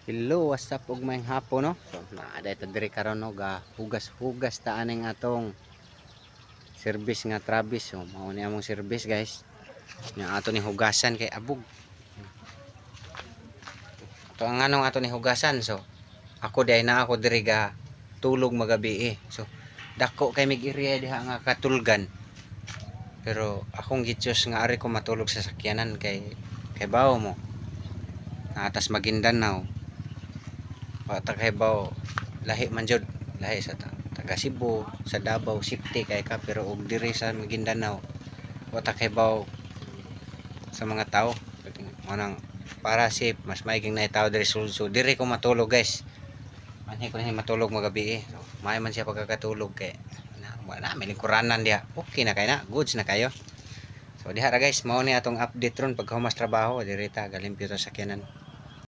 Hello, what's up ug maayong hapon no. So naa dayto diri karon no ga hugas-hugas ta aning atong service nga Travis. So mao ni among service guys. Nya ato ni hugasan kay abog. Ito ang anong ato ni hugasan. So ako day na ako diri ga tulog magabi eh. So dako kay mig area diha nga katulgan. Pero akong gitsos nga ari ko matulog sa sakyanan kay bawo mo. Atas Maguindanao. Pagkakaibaw lahi man jud, lahi sa taga Cebu, sa Davao City kay ka, pero og diri sa Maguindanao watakaibaw sa mga tao manang para safe mas maiging na tao diri sulso diri ko matulog guys. Manhi ko na matulog magabi eh. So, may man siya pagkakatulog kay na may lingkuranan diha, okay na kay na, goods na kayo. So diha ra guys, mao ni atong update ron pag humas trabaho diri ta galimpyo to sakyanan.